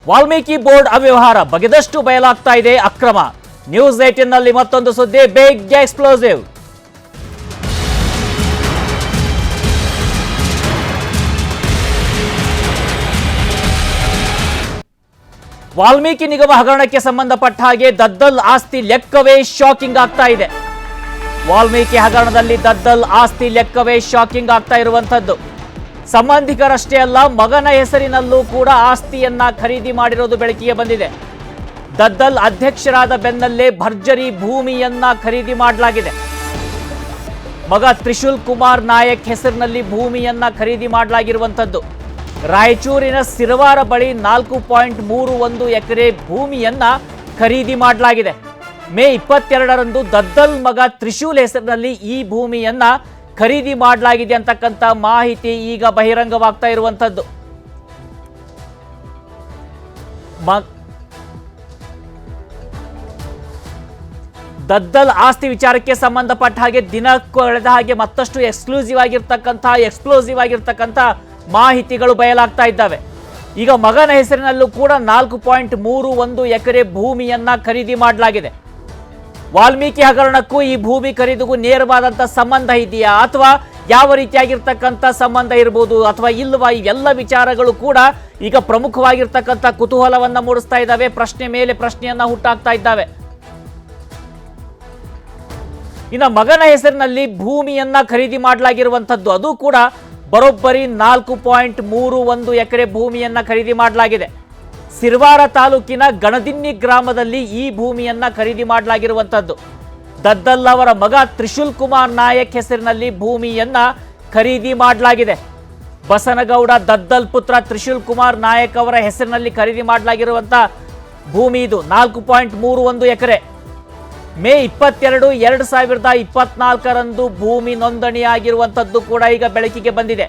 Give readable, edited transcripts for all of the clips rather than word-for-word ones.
Valmiki board ಅವ್ಯವಹಾರ ಬಗೆದಷ್ಟು ಬಯಲಾಗ್ತಾ ಇದೆ ಅಕ್ರಮ. ನ್ಯೂಸ್ 18 ನಲ್ಲಿ ಮತ್ತೊಂದು ಸುದ್ದಿ, ಬಿಗ್ ಎಕ್ಸ್ಪ್ಲೋಸಿವ್. ವಾಲ್ಮೀಕಿ ನಿಗಮ ಹಗರಣಕ್ಕೆ ಸಂಬಂಧಪಟ್ಟ ಹಾಗೆ ದದ್ದಲ್ ಆಸ್ತಿ ಲೆಕ್ಕವೇ ಶಾಕಿಂಗ್ ಆಗ್ತಾ ಇದೆ. ವಾಲ್ಮೀಕಿ ಹಗರಣದಲ್ಲಿ ದದ್ದಲ್ ಆಸ್ತಿ ಲೆಕ್ಕವೇ ಶಾಕಿಂಗ್ ಆಗ್ತಾ ಇರುವಂತದ್ದು. ಸಂಬಂಧಿಕರಷ್ಟೇ ಅಲ್ಲ, ಮಗನ ಹೆಸರಿನಲ್ಲೂ ಕೂಡ ಆಸ್ತಿಯನ್ನ ಖರೀದಿ ಮಾಡಿರೋದು ಬೆಳಕಿಗೆ ಬಂದಿದೆ. ದದ್ದಲ್ ಅಧ್ಯಕ್ಷರಾದ ಬೆನ್ನಲ್ಲೇ ಭರ್ಜರಿ ಭೂಮಿಯನ್ನ ಖರೀದಿ ಮಾಡಲಾಗಿದೆ. ಮಗ ತ್ರಿಶೂಲ್ ಕುಮಾರ್ ನಾಯಕ್ ಹೆಸರಿನಲ್ಲಿ ಭೂಮಿಯನ್ನ ಖರೀದಿ ಮಾಡಲಾಗಿರುವಂತದ್ದು. ರಾಯಚೂರಿನ ಸಿರವಾರ ಬಳಿ 4.31 ಎಕರೆ ಭೂಮಿಯನ್ನ ಖರೀದಿ ಮಾಡಲಾಗಿದೆ. ಮೇ 22ರಂದು ದದ್ದಲ್ ಮಗ ತ್ರಿಶೂಲ್ ಹೆಸರಿನಲ್ಲಿ ಈ ಭೂಮಿಯನ್ನ ಖರೀದಿ ಮಾಡಲಾಗಿದೆ ಅಂತಕ್ಕಂಥ ಮಾಹಿತಿ ಈಗ ಬಹಿರಂಗವಾಗ್ತಾ ಇರುವಂತದ್ದು. ದದ್ದಲ್ ಆಸ್ತಿ ವಿಚಾರಕ್ಕೆ ಸಂಬಂಧಪಟ್ಟ ಹಾಗೆ ದಿನ ಕಳೆದ ಹಾಗೆ ಮತ್ತಷ್ಟು ಎಕ್ಸ್ಪ್ಲೋಸಿವ್ ಆಗಿರ್ತಕ್ಕಂಥ ಮಾಹಿತಿಗಳು ಬಯಲಾಗ್ತಾ ಇದ್ದಾವೆ. ಈಗ ಮಗನ ಹೆಸರಿನಲ್ಲೂ ಕೂಡ 4.31 ಎಕರೆ ಭೂಮಿಯನ್ನ ಖರೀದಿ ಮಾಡಲಾಗಿದೆ. ವಾಲ್ಮೀಕಿ ಹಗರಣಕ್ಕೂ ಈ ಭೂಮಿ ಖರೀದಿಗೂ ನೇರವಾದಂಥ ಸಂಬಂಧ ಇದೆಯಾ, ಅಥವಾ ಯಾವ ರೀತಿಯಾಗಿರ್ತಕ್ಕಂಥ ಸಂಬಂಧ ಇರಬಹುದು ಅಥವಾ ಇಲ್ಲವಾ, ಇವೆಲ್ಲ ವಿಚಾರಗಳು ಕೂಡ ಈಗ ಪ್ರಮುಖವಾಗಿರ್ತಕ್ಕಂಥ ಕುತೂಹಲವನ್ನ ಮೂಡಿಸ್ತಾ ಇದ್ದಾವೆ. ಪ್ರಶ್ನೆ ಮೇಲೆ ಪ್ರಶ್ನೆಯನ್ನ ಹುಟ್ಟಾಕ್ತಾ ಇದ್ದಾವೆ. ಇನ್ನು ಮಗನ ಹೆಸರಿನಲ್ಲಿ ಭೂಮಿಯನ್ನ ಖರೀದಿ ಮಾಡಲಾಗಿರುವಂಥದ್ದು, ಅದು ಕೂಡ ಬರೋಬ್ಬರಿ 4.31 ಎಕರೆ ಭೂಮಿಯನ್ನ ಖರೀದಿ ಮಾಡಲಾಗಿದೆ. ಸಿರವಾರ ತಾಲೂಕಿನ ಗಣದಿನ್ನಿ ಗ್ರಾಮದಲ್ಲಿ ಈ ಭೂಮಿಯನ್ನ ಖರೀದಿ ಮಾಡಲಾಗಿರುವಂಥದ್ದು. ದದ್ದಲ್ ಅವರ ಮಗ ತ್ರಿಶೂಲ್ ಕುಮಾರ್ ನಾಯಕ್ ಹೆಸರಿನಲ್ಲಿ ಭೂಮಿಯನ್ನ ಖರೀದಿ ಮಾಡಲಾಗಿದೆ. ಬಸನಗೌಡ ದದ್ದಲ್ ಪುತ್ರ ತ್ರಿಶೂಲ್ ಕುಮಾರ್ ನಾಯಕ್ ಅವರ ಹೆಸರಿನಲ್ಲಿ ಖರೀದಿ ಮಾಡಲಾಗಿರುವಂಥ ಭೂಮಿ ಇದು 4.31 ಎಕರೆ. ಮೇ 22, 2024ರಂದು ಭೂಮಿ ನೋಂದಣಿಯಾಗಿರುವಂಥದ್ದು ಕೂಡ ಈಗ ಬೆಳಕಿಗೆ ಬಂದಿದೆ.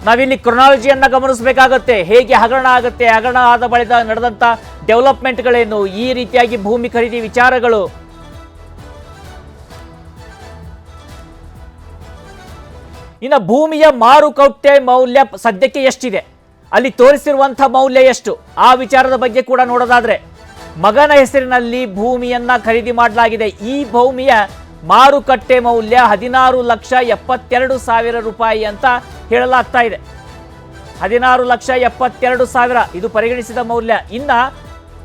ನಾವಿಲ್ಲಿ ಕ್ರೊನಾಲಜಿಯನ್ನ ಗಮನಿಸಬೇಕಾಗತ್ತೆ. ಹೇಗೆ ಹಗರಣ ಆಗುತ್ತೆ, ಹಗರಣ ಆದ ಬಳಿಕ ನಡೆದಂಥ ಡೆವಲಪ್ಮೆಂಟ್ಗಳೇನು, ಈ ರೀತಿಯಾಗಿ ಭೂಮಿ ಖರೀದಿ ವಿಚಾರಗಳು. ಇನ್ನು ಭೂಮಿಯ ಮಾರುಕಟ್ಟೆ ಮೌಲ್ಯ ಸದ್ಯಕ್ಕೆ ಎಷ್ಟಿದೆ, ಅಲ್ಲಿ ತೋರಿಸಿರುವಂಥ ಮೌಲ್ಯ ಎಷ್ಟು, ಆ ವಿಚಾರದ ಬಗ್ಗೆ ಕೂಡ ನೋಡೋದಾದ್ರೆ ಮಗನ ಹೆಸರಿನಲ್ಲಿ ಭೂಮಿಯನ್ನ ಖರೀದಿ ಮಾಡಲಾಗಿದೆ. ಈ ಭೂಮಿಯ ಮಾರುಕಟ್ಟೆ ಮೌಲ್ಯ 16,72,000 ರೂಪಾಯಿ ಅಂತ ಹೇಳಲಾಗ್ತಾ ಇದೆ. 16,72,000 ಇದು ಪರಿಗಣಿಸಿದ ಮೌಲ್ಯ. ಇನ್ನ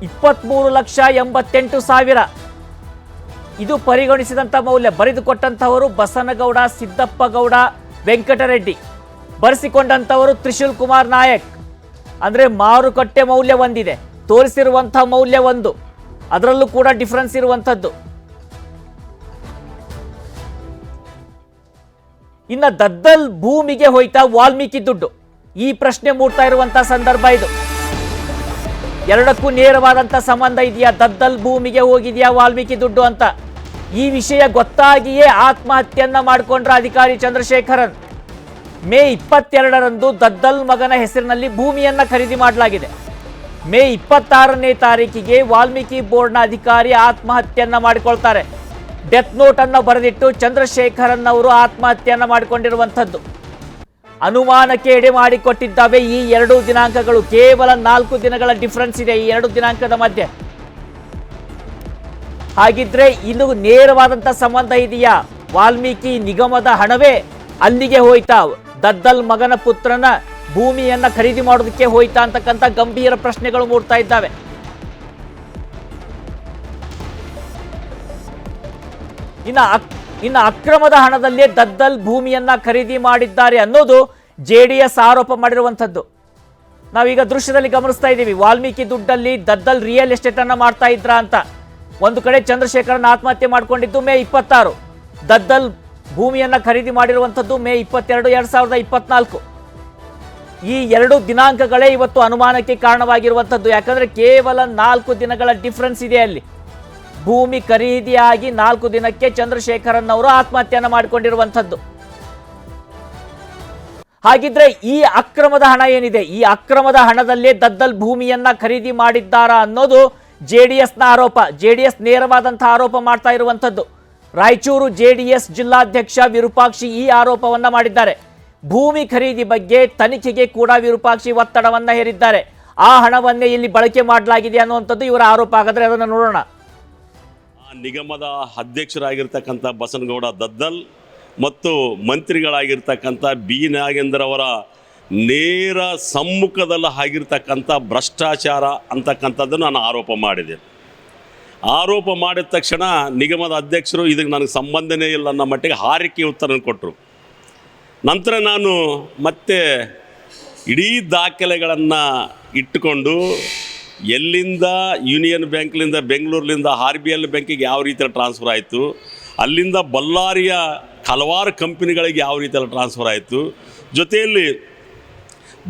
23,88,000 ಇದು ಪರಿಗಣಿಸಿದಂಥ ಮೌಲ್ಯ. ಬರೆದುಕೊಟ್ಟಂತಹವರು ಬಸನಗೌಡ ಸಿದ್ದಪ್ಪಗೌಡ ವೆಂಕಟರೆಡ್ಡಿ, ಬರೆಸಿಕೊಂಡಂಥವರು ತ್ರಿಶೂಲ್ ಕುಮಾರ್ ನಾಯಕ್. ಅಂದ್ರೆ ಮಾರುಕಟ್ಟೆ ಮೌಲ್ಯ ಒಂದಿದೆ, ತೋರಿಸಿರುವಂತಹ ಮೌಲ್ಯ ಒಂದು, ಅದರಲ್ಲೂ ಕೂಡ ಡಿಫರೆನ್ಸ್ ಇರುವಂಥದ್ದು. ಇನ್ನು ದದ್ದಲ್ ಭೂಮಿಗೆ ಹೋಯ್ತಾ ವಾಲ್ಮೀಕಿ ದುಡ್ಡು, ಈ ಪ್ರಶ್ನೆ ಮೂಡ್ತಾ ಇರುವಂತಹ ಸಂದರ್ಭ ಇದು. ಎರಡಕ್ಕೂ ನೇರವಾದಂಥ ಸಂಬಂಧ ಇದೆಯಾ, ದದ್ದಲ್ ಭೂಮಿಗೆ ಹೋಗಿದೆಯಾ ವಾಲ್ಮೀಕಿ ದುಡ್ಡು ಅಂತ. ಈ ವಿಷಯ ಗೊತ್ತಾಗಿಯೇ ಆತ್ಮಹತ್ಯೆಯನ್ನ ಮಾಡಿಕೊಂಡ್ರ ಅಧಿಕಾರಿ ಚಂದ್ರಶೇಖರನ್. ಮೇ 22ರಂದು ದದ್ದಲ್ ಮಗನ ಹೆಸರಿನಲ್ಲಿ ಭೂಮಿಯನ್ನ ಖರೀದಿ ಮಾಡಲಾಗಿದೆ. ಮೇ 26ನೇ ತಾರೀಕಿಗೆ ವಾಲ್ಮೀಕಿ ಬೋರ್ಡ್ನ ಅಧಿಕಾರಿ ಆತ್ಮಹತ್ಯೆಯನ್ನ ಮಾಡಿಕೊಳ್ತಾರೆ. ಡೆತ್ ನೋಟ್ ಅನ್ನು ಬರೆದಿಟ್ಟು ಚಂದ್ರಶೇಖರನ್ ಅವರು ಆತ್ಮಹತ್ಯೆಯನ್ನ ಮಾಡಿಕೊಂಡಿರುವಂಥದ್ದು. ಅನುಮಾನಕ್ಕೆ ಎಡೆ ಮಾಡಿಕೊಟ್ಟಿದ್ದಾವೆ ಈ ಎರಡು ದಿನಾಂಕಗಳು. ಕೇವಲ 4 ದಿನಗಳ ಡಿಫರೆನ್ಸ್ ಇದೆ ಈ ಎರಡು ದಿನಾಂಕದ ಮಧ್ಯೆ. ಹಾಗಿದ್ರೆ ಇದು ನೇರವಾದಂಥ ಸಂಬಂಧ ಇದೆಯಾ, ವಾಲ್ಮೀಕಿ ನಿಗಮದ ಹಣವೇ ಅಲ್ಲಿಗೆ ಹೋಯ್ತಾ, ದದ್ದಲ್ ಮಗನ ಪುತ್ರನ ಭೂಮಿಯನ್ನ ಖರೀದಿ ಮಾಡೋದಕ್ಕೆ ಹೋಯ್ತಾ ಅಂತಕ್ಕಂಥ ಗಂಭೀರ ಪ್ರಶ್ನೆಗಳು ಮೂಡ್ತಾ ಇದ್ದಾವೆ. ಇನ್ನು ಅಕ್ರಮದ ಹಣದಲ್ಲೇ ದದ್ದಲ್ ಭೂಮಿಯನ್ನ ಖರೀದಿ ಮಾಡಿದ್ದಾರೆ ಅನ್ನೋದು ಜೆಡಿಎಸ್ ಆರೋಪ ಮಾಡಿರುವಂಥದ್ದು. ನಾವೀಗ ದೃಶ್ಯದಲ್ಲಿ ಗಮನಿಸ್ತಾ ಇದ್ದೀವಿ. ವಾಲ್ಮೀಕಿ ದುಡ್ಡಲ್ಲಿ ದದ್ದಲ್ ರಿಯಲ್ ಎಸ್ಟೇಟ್ ಅನ್ನ ಮಾಡ್ತಾ ಇದ್ರ ಅಂತ. ಒಂದು ಕಡೆ ಚಂದ್ರಶೇಖರನ್ ಆತ್ಮಹತ್ಯೆ ಮಾಡಿಕೊಂಡಿದ್ದು ಮೇ 26, ದದ್ದಲ್ ಭೂಮಿಯನ್ನ ಖರೀದಿ ಮಾಡಿರುವಂಥದ್ದು ಮೇ 22, 2024. ಈ ಎರಡು ದಿನಾಂಕಗಳೇ ಇವತ್ತು ಅನುಮಾನಕ್ಕೆ ಕಾರಣವಾಗಿರುವಂಥದ್ದು. ಯಾಕಂದ್ರೆ ಕೇವಲ 4 ದಿನಗಳ ಡಿಫರೆನ್ಸ್ ಇದೆ ಅಲ್ಲಿ. ಭೂಮಿ ಖರೀದಿಯಾಗಿ 4 ದಿನಕ್ಕೆ ಚಂದ್ರಶೇಖರನ್ ಅವರು ಆತ್ಮಹತ್ಯೆಯನ್ನು ಮಾಡಿಕೊಂಡಿರುವಂಥದ್ದು. ಹಾಗಿದ್ರೆ ಈ ಅಕ್ರಮದ ಹಣ ಏನಿದೆ, ಈ ಅಕ್ರಮದ ಹಣದಲ್ಲೇ ದದ್ದಲ್ ಭೂಮಿಯನ್ನ ಖರೀದಿ ಮಾಡಿದ್ದಾರಾ ಅನ್ನೋದು ಜೆಡಿಎಸ್ನ ಆರೋಪ. ಜೆಡಿಎಸ್ ನೇರವಾದಂತಹ ಆರೋಪ ಮಾಡ್ತಾ ಇರುವಂಥದ್ದು. ರಾಯಚೂರು ಜೆಡಿಎಸ್ ಜಿಲ್ಲಾಧ್ಯಕ್ಷ ವಿರೂಪಾಕ್ಷಿ ಈ ಆರೋಪವನ್ನ ಮಾಡಿದ್ದಾರೆ. ಭೂಮಿ ಖರೀದಿ ಬಗ್ಗೆ ತನಿಖೆಗೆ ಕೂಡ ವಿರೂಪಾಕ್ಷಿ ಒತ್ತಡವನ್ನ ಹೇರಿದ್ದಾರೆ. ಆ ಹಣವನ್ನೇ ಇಲ್ಲಿ ಬಳಕೆ ಮಾಡಲಾಗಿದೆ ಅನ್ನುವಂಥದ್ದು ಇವರ ಆರೋಪ. ಹಾಗಾದರೆ ಅದನ್ನು ನೋಡೋಣ. ನಿಗಮದ ಅಧ್ಯಕ್ಷರಾಗಿರ್ತಕ್ಕಂಥ ಬಸನಗೌಡ ದದ್ದಲ್ ಮತ್ತು ಮಂತ್ರಿಗಳಾಗಿರ್ತಕ್ಕಂಥ ಬಿ ನಾಗೇಂದ್ರ ಅವರ ನೇರ ಸಮ್ಮುಖದಲ್ಲಿ ಆಗಿರ್ತಕ್ಕಂಥ ಭ್ರಷ್ಟಾಚಾರ ಅಂತಕ್ಕಂಥದ್ದನ್ನು ನಾನು ಆರೋಪ ಮಾಡಿದೆ. ಆರೋಪ ಮಾಡಿದ ತಕ್ಷಣ ನಿಗಮದ ಅಧ್ಯಕ್ಷರು ಇದಕ್ಕೆ ನನಗೆ ಸಂಬಂಧನೇ ಇಲ್ಲ ಅನ್ನೋ ಮಟ್ಟಿಗೆ ಹಾರಿಕೆ ಉತ್ತರ ಕೊಟ್ಟರು. ನಂತರ ನಾನು ಮತ್ತೆ ಇಡೀ ದಾಖಲೆಗಳನ್ನು ಇಟ್ಟುಕೊಂಡು ಎಲ್ಲಿಂದ ಯೂನಿಯನ್ ಬ್ಯಾಂಕ್ಲಿಂದ ಬೆಂಗಳೂರಿನಿಂದ RBL ಬ್ಯಾಂಕಿಗೆ ಯಾವ ರೀತಿಯಲ್ಲಿ ಟ್ರಾನ್ಸ್ಫರ್ ಆಯಿತು, ಅಲ್ಲಿಂದ ಬಳ್ಳಾರಿಯ ಹಲವಾರು ಕಂಪನಿಗಳಿಗೆ ಯಾವ ರೀತಿಯಲ್ಲಿ ಟ್ರಾನ್ಸ್ಫರ್ ಆಯಿತು, ಜೊತೆಯಲ್ಲಿ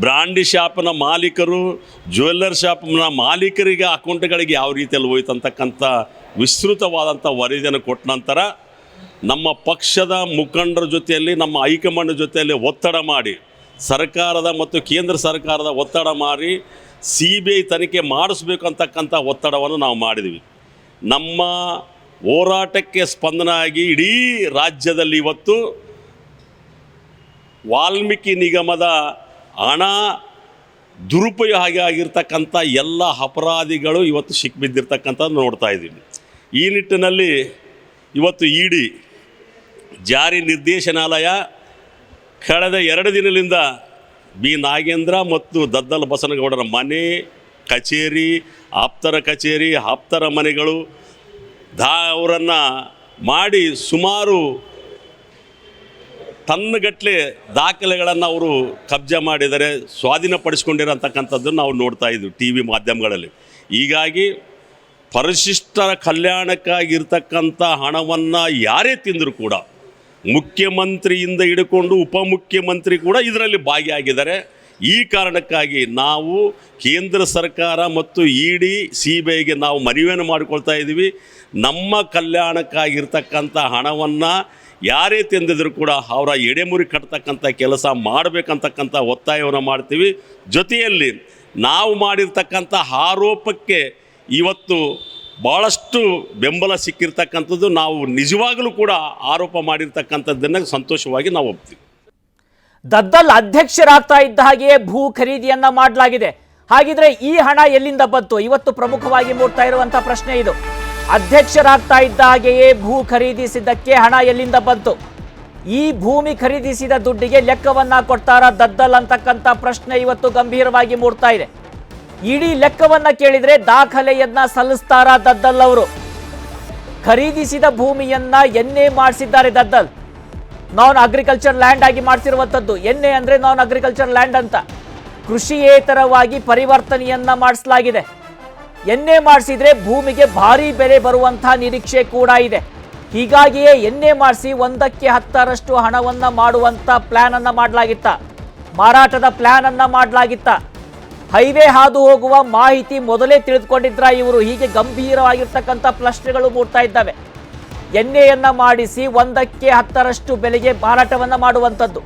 ಬ್ರಾಂಡಿ ಶಾಪ್ನ ಮಾಲೀಕರು ಜ್ಯುವೆಲ್ಲರ್ ಶಾಪ್ನ ಮಾಲೀಕರಿಗೆ ಅಕೌಂಟ್ಗಳಿಗೆ ಯಾವ ರೀತಿಯಲ್ಲಿ ಹೋಯ್ತು ಅಂತಕ್ಕಂಥ ವಿಸ್ತೃತವಾದಂಥ ವರದಿಯನ್ನು ಕೊಟ್ಟ ನಂತರ ನಮ್ಮ ಪಕ್ಷದ ಮುಖಂಡರ ಜೊತೆಯಲ್ಲಿ ನಮ್ಮ ಹೈಕಮಾಂಡ್ ಜೊತೆಯಲ್ಲಿ ಒತ್ತಡ ಮಾಡಿ ಸರ್ಕಾರದ ಮತ್ತು ಕೇಂದ್ರ ಸರ್ಕಾರದ ಒತ್ತಡ ಮಾಡಿ CBI ತನಿಖೆ ಮಾಡಿಸ್ಬೇಕು ಅಂತಕ್ಕಂಥ ಒತ್ತಡವನ್ನು ನಾವು ಮಾಡಿದ್ವಿ. ನಮ್ಮ ಹೋರಾಟಕ್ಕೆ ಸ್ಪಂದನ ಆಗಿ ಇಡೀ ರಾಜ್ಯದಲ್ಲಿ ಇವತ್ತು ವಾಲ್ಮೀಕಿ ನಿಗಮದ ಹಣ ದುರುಪಯೋಗ ಆಗಿರ್ತಕ್ಕಂಥ ಎಲ್ಲ ಅಪರಾಧಿಗಳು ಇವತ್ತು ಸಿಕ್ಕಿಬಿದ್ದಿರ್ತಕ್ಕಂಥದ್ದು ನೋಡ್ತಾ ಇದ್ದೀವಿ. ಈ ನಿಟ್ಟಿನಲ್ಲಿ ಇವತ್ತು ED ಜಾರಿ ನಿರ್ದೇಶನಾಲಯ ಕಳೆದ 2 ದಿನದಿಂದ ಬಿ ನಾಗೇಂದ್ರ ಮತ್ತು ದದ್ದಲ್ ಬಸನಗೌಡರ ಮನೆ, ಕಚೇರಿ, ಆಪ್ತರ ಕಚೇರಿ, ಆಪ್ತರ ಮನೆಗಳು ಅವರನ್ನು ಮಾಡಿ ಸುಮಾರು ಟನ್ಗಟ್ಟಲೆ ದಾಖಲೆಗಳನ್ನು ಅವರು ಕಬ್ಜಾ ಮಾಡಿದರೆ, ಸ್ವಾಧೀನಪಡಿಸ್ಕೊಂಡಿರೋಂತಕ್ಕಂಥದ್ದನ್ನು ನಾವು ನೋಡ್ತಾ ಇದ್ವಿ TV ಮಾಧ್ಯಮಗಳಲ್ಲಿ. ಹೀಗಾಗಿ ಪರಿಶಿಷ್ಟರ ಕಲ್ಯಾಣಕ್ಕಾಗಿರ್ತಕ್ಕಂಥ ಹಣವನ್ನು ಯಾರೇ ತಿಂದರೂ ಕೂಡ ಮುಖ್ಯಮಂತ್ರಿಯಿಂದ ಹಿಡ್ಕೊಂಡು ಉಪಮುಖ್ಯಮಂತ್ರಿ ಕೂಡ ಇದರಲ್ಲಿ ಭಾಗಿಯಾಗಿದ್ದಾರೆ. ಈ ಕಾರಣಕ್ಕಾಗಿ ನಾವು ಕೇಂದ್ರ ಸರ್ಕಾರ ಮತ್ತು ED CBIಗೆ ನಾವು ಮನವಿಯನ್ನು ಮಾಡಿಕೊಳ್ತಾ ಇದ್ದೀವಿ. ನಮ್ಮ ಕಲ್ಯಾಣಕ್ಕಾಗಿರ್ತಕ್ಕಂಥ ಹಣವನ್ನು ಯಾರೇ ತಿಂದಿದ್ರು ಕೂಡ ಅವರ ಎಡೆಮುರಿ ಕಟ್ತಕ್ಕಂಥ ಕೆಲಸ ಮಾಡಬೇಕಂತಕ್ಕಂಥ ಒತ್ತಾಯವನ್ನು ಮಾಡ್ತೀವಿ. ಜೊತೆಯಲ್ಲಿ ನಾವು ಮಾಡಿರ್ತಕ್ಕಂಥ ಆರೋಪಕ್ಕೆ ಇವತ್ತು ಭಾಳಷ್ಟು ಬೆಂಬಲ ಸಿಕ್ಕಿರ್ತಕ್ಕಂಥದ್ದು. ನಾವು ನಿಜವಾಗಲೂ ಕೂಡ ಆರೋಪ ಮಾಡಿರ್ತಕ್ಕಂಥದ್ದನ್ನು ಸಂತೋಷವಾಗಿ ನಾವು ಒಪ್ತೀವಿ. ದದ್ದಲ್ ಅಧ್ಯಕ್ಷರಾಗ್ತಾ ಇದ್ದ ಹಾಗೆಯೇ ಭೂ ಖರೀದಿಯನ್ನ ಮಾಡಲಾಗಿದೆ. ಹಾಗಿದ್ರೆ ಈ ಹಣ ಎಲ್ಲಿಂದ ಬಂತು? ಇವತ್ತು ಪ್ರಮುಖವಾಗಿ ಮೂಡ್ತಾ ಇರುವಂತಹ ಪ್ರಶ್ನೆ ಇದು. ಅಧ್ಯಕ್ಷರಾಗ್ತಾ ಇದ್ದ ಹಾಗೆಯೇ ಭೂ ಖರೀದಿಸಿದ್ದಕ್ಕೆ ಹಣ ಎಲ್ಲಿಂದ ಬಂತು? ಈ ಭೂಮಿ ಖರೀದಿಸಿದ ದುಡ್ಡಿಗೆ ಲೆಕ್ಕವನ್ನ ಕೊಡ್ತಾರ ದದ್ದಲ್ ಅಂತಕ್ಕಂಥ ಪ್ರಶ್ನೆ ಇವತ್ತು ಗಂಭೀರವಾಗಿ ಮೂಡ್ತಾ ಇದೆ. ಇಡೀ ಲೆಕ್ಕವನ್ನ ಕೇಳಿದ್ರೆ ದಾಖಲೆಯನ್ನ ಸಲ್ಲಿಸ್ತಾರ ದದ್ದಲ್ ಅವರು? ಖರೀದಿಸಿದ ಭೂಮಿಯನ್ನ ಎನ್ಎ ಮಾಡಿಸಿದ್ದಾರೆ ದದ್ದಲ್. ನಾನ್ ಅಗ್ರಿಕಲ್ಚರ್ ಲ್ಯಾಂಡ್ ಆಗಿ ಮಾಡಿಸಿರುವಂಥದ್ದು. ಎನ್ಎ ಅಂದ್ರೆ ನಾನ್ ಅಗ್ರಿಕಲ್ಚರ್ ಲ್ಯಾಂಡ್ ಅಂತ. ಕೃಷಿಯೇತರವಾಗಿ ಪರಿವರ್ತನೆಯನ್ನ ಮಾಡಿಸಲಾಗಿದೆ. ಎನ್ಎ ಮಾಡಿಸಿದ್ರೆ ಭೂಮಿಗೆ ಭಾರಿ ಬೆಲೆ ಬರುವಂತಹ ನಿರೀಕ್ಷೆ ಕೂಡ ಇದೆ. ಹೀಗಾಗಿಯೇ ಎನ್ಎ ಮಾಡಿಸಿ 1ಕ್ಕೆ 10ರಷ್ಟು ಹಣವನ್ನ ಮಾಡುವಂತ ಪ್ಲಾನ್ ಅನ್ನ ಮಾಡಲಾಗಿತ್ತ, ಮಾರಾಟದ ಪ್ಲಾನ್ ಅನ್ನ ಮಾಡಲಾಗಿತ್ತ. ಹೈವೇ ಹಾದು ಹೋಗುವ ಮಾಹಿತಿ ಮೊದಲೇ ತಿಳಿದುಕೊಂಡಿದ್ರ ಇವರು? ಹೀಗೆ ಗಂಭೀರವಾಗಿರ್ತಕ್ಕಂಥ ಪ್ರಶ್ನೆಗಳು ಮೂಡ್ತಾ ಇದ್ದಾವೆ. ಎನ್ಎಯನ್ನ ಮಾಡಿಸಿ 1ಕ್ಕೆ 10ರಷ್ಟು ಬೆಲೆಗೆ ಮಾರಾಟವನ್ನ ಮಾಡುವಂಥದ್ದು.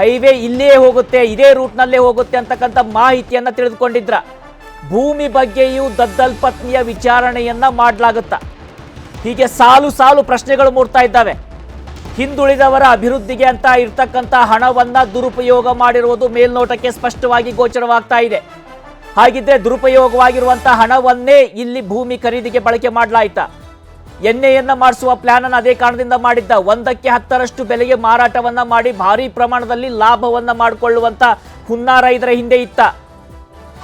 ಹೈವೇ ಇಲ್ಲೇ ಹೋಗುತ್ತೆ, ಇದೇ ರೂಟ್ನಲ್ಲೇ ಹೋಗುತ್ತೆ ಅಂತಕ್ಕಂಥ ಮಾಹಿತಿಯನ್ನ ತಿಳಿದುಕೊಂಡಿದ್ರ? ಭೂಮಿ ಬಗ್ಗೆಯೂ ದದ್ದಲ್ ಪತ್ನಿಯ ವಿಚಾರಣೆಯನ್ನ ಮಾಡಲಾಗುತ್ತಾ? ಹೀಗೆ ಸಾಲು ಸಾಲು ಪ್ರಶ್ನೆಗಳು ಮೂಡ್ತಾ ಇದ್ದಾವೆ. ಹಿಂದುಳಿದವರ ಅಭಿವೃದ್ಧಿಗೆ ಅಂತ ಇರ್ತಕ್ಕಂಥ ಹಣವನ್ನ ದುರುಪಯೋಗ ಮಾಡಿರುವುದು ಮೇಲ್ನೋಟಕ್ಕೆ ಸ್ಪಷ್ಟವಾಗಿ ಗೋಚರವಾಗ್ತಾ ಇದೆ. ಹಾಗಿದ್ರೆ ದುರುಪಯೋಗವಾಗಿರುವಂತಹ ಹಣವನ್ನೇ ಇಲ್ಲಿ ಭೂಮಿ ಖರೀದಿಗೆ ಬಳಕೆ ಮಾಡಲಾಯ್ತಾ? ಎನ್ಎಯನ್ನ ಮಾಡಿಸುವ ಪ್ಲಾನ್ ಅನ್ನು ಅದೇ ಕಾರಣದಿಂದ ಮಾಡಿದ್ದ. 1ಕ್ಕೆ 10ರಷ್ಟು ಬೆಲೆಗೆ ಮಾರಾಟವನ್ನ ಮಾಡಿ ಭಾರಿ ಪ್ರಮಾಣದಲ್ಲಿ ಲಾಭವನ್ನ ಮಾಡಿಕೊಳ್ಳುವಂತ ಹುನ್ನಾರ ಇದರ ಹಿಂದೆ ಇತ್ತ.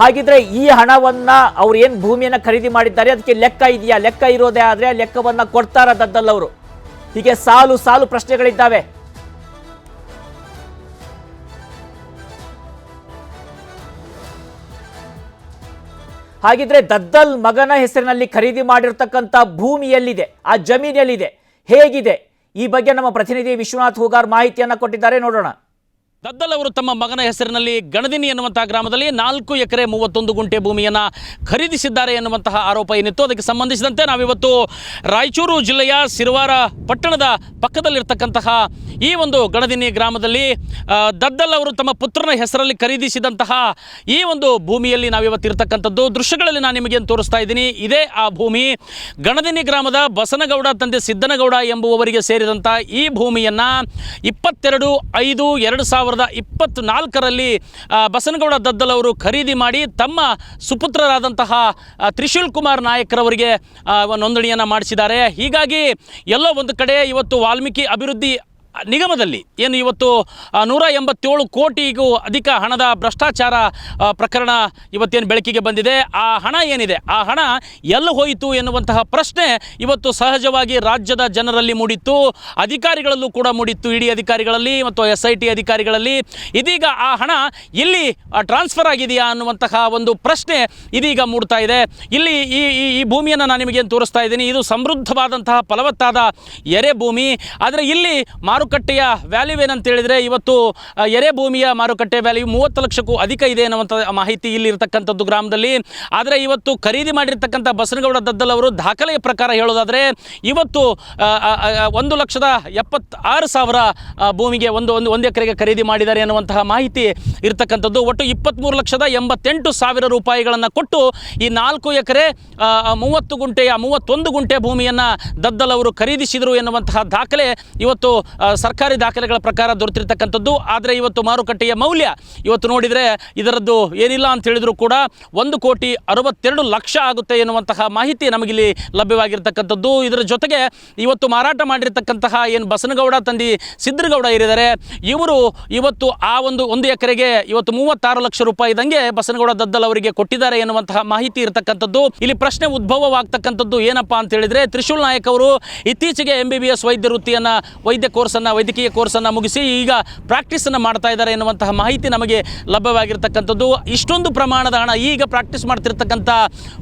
ಹಾಗಿದ್ರೆ ಈ ಹಣವನ್ನ ಅವ್ರು ಏನ್ ಭೂಮಿಯನ್ನ ಖರೀದಿ ಮಾಡಿದ್ದಾರೆ ಅದಕ್ಕೆ ಲೆಕ್ಕ ಇದೆಯಾ? ಲೆಕ್ಕ ಇರೋದೇ ಆದ್ರೆ ಆ ಲೆಕ್ಕವನ್ನ ಕೊಡ್ತಾರ ದದ್ದಲ್ ಅವರು? ಹೀಗೆ ಸಾಲು ಸಾಲು ಪ್ರಶ್ನೆಗಳಿದ್ದಾವೆ. ಹಾಗಿದ್ರೆ ದದ್ದಲ್ ಮಗನ ಹೆಸರಿನಲ್ಲಿ ಖರೀದಿ ಮಾಡಿರ್ತಕ್ಕಂಥ ಭೂಮಿ ಎಲ್ಲಿದೆ? ಆ ಜಮೀನು ಎಲ್ಲಿದೆ? ಹೇಗಿದೆ? ಈ ಬಗ್ಗೆ ನಮ್ಮ ಪ್ರತಿನಿಧಿ ವಿಶ್ವನಾಥ್ ಹೂಗಾರ್ ಮಾಹಿತಿಯನ್ನ ಕೊಟ್ಟಿದ್ದಾರೆ, ನೋಡೋಣ. ದದ್ದಲ್ ಅವರು ತಮ್ಮ ಮಗನ ಹೆಸರಿನಲ್ಲಿ ಗಣದಿನಿ ಎನ್ನುವಂತಹ ಗ್ರಾಮದಲ್ಲಿ 4 ಎಕರೆ 31 ಗುಂಟೆ ಭೂಮಿಯನ್ನು ಖರೀದಿಸಿದ್ದಾರೆ ಎನ್ನುವಂತಹ ಆರೋಪ ಏನಿತ್ತು. ಅದಕ್ಕೆ ಸಂಬಂಧಿಸಿದಂತೆ ನಾವಿವತ್ತು ರಾಯಚೂರು ಜಿಲ್ಲೆಯ ಸಿರವಾರ ಪಟ್ಟಣದ ಪಕ್ಕದಲ್ಲಿರ್ತಕ್ಕಂತಹ ಈ ಒಂದು ಗಣದಿನಿ ಗ್ರಾಮದಲ್ಲಿ ದದ್ದಲ್ ಅವರು ತಮ್ಮ ಪುತ್ರನ ಹೆಸರಲ್ಲಿ ಖರೀದಿಸಿದಂತಹ ಈ ಒಂದು ಭೂಮಿಯಲ್ಲಿ ನಾವಿವತ್ತು ಇರ್ತಕ್ಕಂಥದ್ದು. ದೃಶ್ಯಗಳಲ್ಲಿ ನಾನು ನಿಮಗೆ ತೋರಿಸ್ತಾ ಇದ್ದೀನಿ. ಇದೇ ಆ ಭೂಮಿ. ಗಣದಿನಿ ಗ್ರಾಮದ ಬಸನಗೌಡ ತಂದೆ ಸಿದ್ದನಗೌಡ ಎಂಬುವವರಿಗೆ ಸೇರಿದಂಥ ಈ ಭೂಮಿಯನ್ನು 22/5/2023 2024ರಲ್ಲಿ ಬಸನಗೌಡ ದದ್ದಲ್ ಅವರು ಖರೀದಿ ಮಾಡಿ ತಮ್ಮ ಸುಪುತ್ರರಾದಂತಹ ತ್ರಿಶೂಲ್ ಕುಮಾರ್ ನಾಯಕ್ರವರಿಗೆ ನೋಂದಣಿಯನ್ನು ಮಾಡಿಸಿದ್ದಾರೆ. ಹೀಗಾಗಿ ಎಲ್ಲೋ ಒಂದು ಕಡೆ ಇವತ್ತು ವಾಲ್ಮೀಕಿ ಅಭಿವೃದ್ಧಿ ನಿಗಮದಲ್ಲಿ ಏನು ಇವತ್ತು 187 ಕೋಟಿಗೂ ಅಧಿಕ ಹಣದ ಭ್ರಷ್ಟಾಚಾರ ಪ್ರಕರಣ ಇವತ್ತೇನು ಬೆಳಕಿಗೆ ಬಂದಿದೆ, ಆ ಹಣ ಏನಿದೆ ಆ ಹಣ ಎಲ್ಲಿ ಹೋಯಿತು ಎನ್ನುವಂತಹ ಪ್ರಶ್ನೆ ಇವತ್ತು ಸಹಜವಾಗಿ ರಾಜ್ಯದ ಜನರಲ್ಲಿ ಮೂಡಿತ್ತು, ಅಧಿಕಾರಿಗಳಲ್ಲೂ ಕೂಡ ಮೂಡಿತ್ತು, ಇಡಿ ಅಧಿಕಾರಿಗಳಲ್ಲಿ ಮತ್ತು SIT ಅಧಿಕಾರಿಗಳಲ್ಲಿ. ಇದೀಗ ಆ ಹಣ ಇಲ್ಲಿ ಟ್ರಾನ್ಸ್ಫರ್ ಆಗಿದೆಯಾ ಅನ್ನುವಂತಹ ಒಂದು ಪ್ರಶ್ನೆ ಇದೀಗ ಮೂಡ್ತಾ ಇದೆ. ಇಲ್ಲಿ ಈ ಭೂಮಿಯನ್ನು ನಾನು ನಿಮಗೇನು ತೋರಿಸ್ತಾ ಇದ್ದೀನಿ, ಇದು ಸಮೃದ್ಧವಾದಂತಹ ಫಲವತ್ತಾದ ಎರೆ ಭೂಮಿ. ಆದರೆ ಇಲ್ಲಿ ಮಾರುಕಟ್ಟೆಯ ವ್ಯಾಲ್ಯೂ ಏನಂತ ಹೇಳಿದರೆ ಇವತ್ತು ಎರೆ ಭೂಮಿಯ ಮಾರುಕಟ್ಟೆ ವ್ಯಾಲ್ಯೂ 30 ಲಕ್ಷಕ್ಕೂ ಅಧಿಕ ಇದೆ ಅನ್ನುವಂಥ ಮಾಹಿತಿ ಇಲ್ಲಿರ್ತಕ್ಕಂಥದ್ದು ಗ್ರಾಮದಲ್ಲಿ. ಆದರೆ ಇವತ್ತು ಖರೀದಿ ಮಾಡಿರ್ತಕ್ಕಂಥ ಬಸನಗೌಡ ದದ್ದಲ್ ಅವರು ದಾಖಲೆಯ ಪ್ರಕಾರ ಹೇಳೋದಾದರೆ ಇವತ್ತು 1,76,000 ಭೂಮಿಗೆ ಒಂದು ಎಕರೆಗೆ ಖರೀದಿ ಮಾಡಿದ್ದಾರೆ ಅನ್ನುವಂತಹ ಮಾಹಿತಿ ಇರತಕ್ಕಂಥದ್ದು. ಒಟ್ಟು 23,88,000 ರೂಪಾಯಿಗಳನ್ನು ಕೊಟ್ಟು ಈ 4 ಎಕರೆ 31 ಗುಂಟೆ ಭೂಮಿಯನ್ನು ದದ್ದಲ್ ಅವರು ಖರೀದಿಸಿದರು ಎನ್ನುವಂತಹ ದಾಖಲೆ ಇವತ್ತು ಸರ್ಕಾರಿ ದಾಖಲೆಗಳ ಪ್ರಕಾರ ದೊರೆತಿರ್ತಕ್ಕಂಥದ್ದು. ಆದರೆ ಇವತ್ತು ಮಾರುಕಟ್ಟೆಯ ಮೌಲ್ಯ ಇವತ್ತು ನೋಡಿದರೆ ಇದರದ್ದು ಏನಿಲ್ಲ ಅಂತ ಹೇಳಿದ್ರು ಕೂಡ 1,62,00,000 ಆಗುತ್ತೆ ಎನ್ನುವಂತಹ ಮಾಹಿತಿ ನಮಗಿಲ್ಲಿ ಲಭ್ಯವಾಗಿರ್ತಕ್ಕಂಥದ್ದು. ಇದರ ಜೊತೆಗೆ ಇವತ್ತು ಮಾರಾಟ ಮಾಡಿರ್ತಕ್ಕಂತಹ ಏನು ಬಸನಗೌಡ ತಂದಿ ಸಿದ್ರಗೌಡ ಇರಿದ್ದಾರೆ, ಇವರು ಇವತ್ತು ಆ ಒಂದು ಎಕರೆಗೆ ಇವತ್ತು 36 ಲಕ್ಷ ರೂಪಾಯಿದಂಗೆ ಬಸನಗೌಡ ದದ್ದಲ್ ಅವರಿಗೆ ಕೊಟ್ಟಿದ್ದಾರೆ ಎನ್ನುವಂತಹ ಮಾಹಿತಿ ಇರತಕ್ಕಂಥದ್ದು. ಇಲ್ಲಿ ಪ್ರಶ್ನೆ ಉದ್ಭವವಾಗ್ತಕ್ಕಂಥದ್ದು ಏನಪ್ಪಾ ಅಂತ ಹೇಳಿದರೆ, ತ್ರಿಶೂಲ್ ನಾಯಕ್ ಅವರು ಇತ್ತೀಚೆಗೆ MBBS ವೈದ್ಯಕೀಯ ಕೋರ್ಸನ್ನು ಮುಗಿಸಿ ಈಗ ಪ್ರಾಕ್ಟೀಸನ್ನು ಮಾಡ್ತಾ ಇದ್ದಾರೆ ಎನ್ನುವಂತಹ ಮಾಹಿತಿ ನಮಗೆ ಲಭ್ಯವಾಗಿರ್ತಕ್ಕಂಥದ್ದು. ಇಷ್ಟೊಂದು ಪ್ರಮಾಣದ ಹಣ ಈಗ ಪ್ರಾಕ್ಟೀಸ್ ಮಾಡ್ತಿರ್ತಕ್ಕಂಥ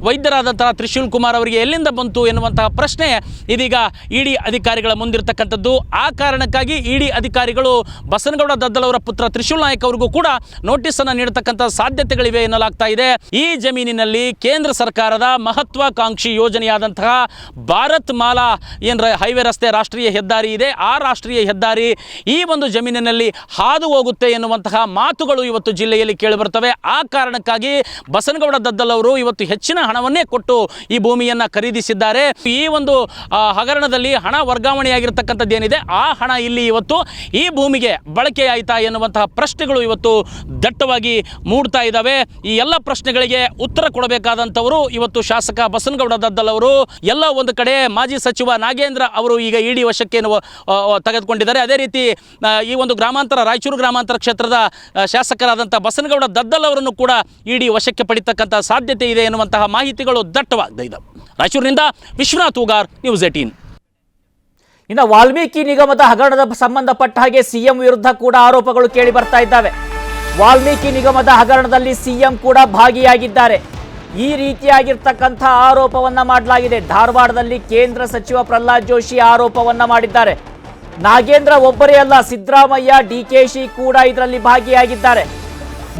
ವೈದ್ಯರಾದಂತಹ ತ್ರಿಶೂಲ್ ಕುಮಾರ್ ಅವರಿಗೆ ಎಲ್ಲಿಂದ ಬಂತು ಎನ್ನುವಂತಹ ಪ್ರಶ್ನೆ ಇದೀಗ ಇಡಿ ಅಧಿಕಾರಿಗಳ ಮುಂದಿರ್ತಕ್ಕಂಥದ್ದು. ಆ ಕಾರಣಕ್ಕಾಗಿ ಇಡಿ ಅಧಿಕಾರಿಗಳು ಬಸನಗೌಡ ದದ್ದಲ್ ಅವರ ಪುತ್ರ ತ್ರಿಶೂಲ್ ನಾಯಕ್ ಅವರಿಗೂ ಕೂಡ ನೋಟಿಸನ್ನು ನೀಡತಕ್ಕಂಥ ಸಾಧ್ಯತೆಗಳಿವೆ ಎನ್ನಲಾಗ್ತಾ ಇದೆ. ಈ ಜಮೀನಿನಲ್ಲಿ ಕೇಂದ್ರ ಸರ್ಕಾರದ ಮಹತ್ವಾಕಾಂಕ್ಷಿ ಯೋಜನೆಯಾದಂತಹ ಭಾರತ್ ಮಾಲಾ ಏನು ಹೈವೇ ರಸ್ತೆ ರಾಷ್ಟ್ರೀಯ ಹೆದ್ದಾರಿ ಇದೆ, ಆ ರಾಷ್ಟ್ರೀಯ ಹೆದ್ದಾರಿ ಈ ಒಂದು ಜಮೀನಿನಲ್ಲಿ ಹಾದು ಹೋಗುತ್ತೆ ಎನ್ನುವಂತಹ ಮಾತುಗಳು ಇವತ್ತು ಜಿಲ್ಲೆಯಲ್ಲಿ ಕೇಳಿಬರ್ತವೆ. ಆ ಕಾರಣಕ್ಕಾಗಿ ಬಸನಗೌಡ ದದ್ದಲ್ ಅವರು ಇವತ್ತು ಹೆಚ್ಚಿನ ಹಣವನ್ನೇ ಕೊಟ್ಟು ಈ ಭೂಮಿಯನ್ನು ಖರೀದಿಸಿದ್ದಾರೆ. ಈ ಒಂದು ಹಗರಣದಲ್ಲಿ ಹಣ ವರ್ಗಾವಣೆಯಾಗಿರ್ತಕ್ಕಂಥದ್ದು ಏನಿದೆ ಆ ಹಣ ಇಲ್ಲಿ ಇವತ್ತು ಈ ಭೂಮಿಗೆ ಬಳಕೆಯಾಯಿತಾ ಎನ್ನುವಂತಹ ಪ್ರಶ್ನೆಗಳು ಇವತ್ತು ದಟ್ಟವಾಗಿ ಮೂಡ್ತಾ ಇದ್ದಾವೆ. ಈ ಎಲ್ಲ ಪ್ರಶ್ನೆಗಳಿಗೆ ಉತ್ತರ ಕೊಡಬೇಕಾದಂಥವರು ಇವತ್ತು ಶಾಸಕ ಬಸನಗೌಡ ದದ್ದಲ್ ಅವರು. ಎಲ್ಲ ಒಂದು ಕಡೆ ಮಾಜಿ ಸಚಿವ ನಾಗೇಂದ್ರ ಅವರು ಈಗ ಇಡಿ ವಶಕ್ಕೆ ತೆಗೆದುಕೊಂಡಿದ್ದಾರೆ. ಅದೇ ರೀತಿ ಈ ಒಂದು ರಾಯಚೂರು ಗ್ರಾಮಾಂತರ ಕ್ಷೇತ್ರದ ಶಾಸಕರಾದಂಥ ಬಸನಗೌಡ ದದ್ದಲ್ ಅವರನ್ನು ಕೂಡ ಇಡಿ ವಶಕ್ಕೆ ಪಡಿತಕ್ಕಂಥ ಸಾಧ್ಯತೆ ಇದೆ ಎನ್ನುವಂತಹ ಮಾಹಿತಿಗಳು ದಟ್ಟವಾಗ್ತಾ ಇದ್ದಾವೆ. ರಾಯಚೂರಿನಿಂದ ವಿಶ್ವನಾಥ್ ಹೂಗಾರ್, ನ್ಯೂಸ್ 18. ಇನ್ನು ವಾಲ್ಮೀಕಿ ನಿಗಮದ ಹಗರಣದ ಸಂಬಂಧಪಟ್ಟ ಹಾಗೆ ಸಿಎಂ ವಿರುದ್ಧ ಕೂಡ ಆರೋಪಗಳು ಕೇಳಿ ಬರ್ತಾ ಇದ್ದಾವೆ. ವಾಲ್ಮೀಕಿ ನಿಗಮದ ಹಗರಣದಲ್ಲಿ ಸಿಎಂ ಕೂಡ ಭಾಗಿಯಾಗಿದ್ದಾರೆ. ಈ ರೀತಿಯಾಗಿರ್ತಕ್ಕಂಥ ಆರೋಪವನ್ನ ಮಾಡಲಾಗಿದೆ. ಧಾರವಾಡದಲ್ಲಿ ಕೇಂದ್ರ ಸಚಿವ ಪ್ರಹ್ಲಾದ್ ಜೋಶಿ ಆರೋಪವನ್ನ ಮಾಡಿದ್ದಾರೆ. ನಾಗೇಂದ್ರ ಒಬ್ಬರೇ ಅಲ್ಲ, ಸಿದ್ದರಾಮಯ್ಯ, DKಶಿ ಕೂಡ ಇದರಲ್ಲಿ ಭಾಗಿಯಾಗಿದ್ದಾರೆ.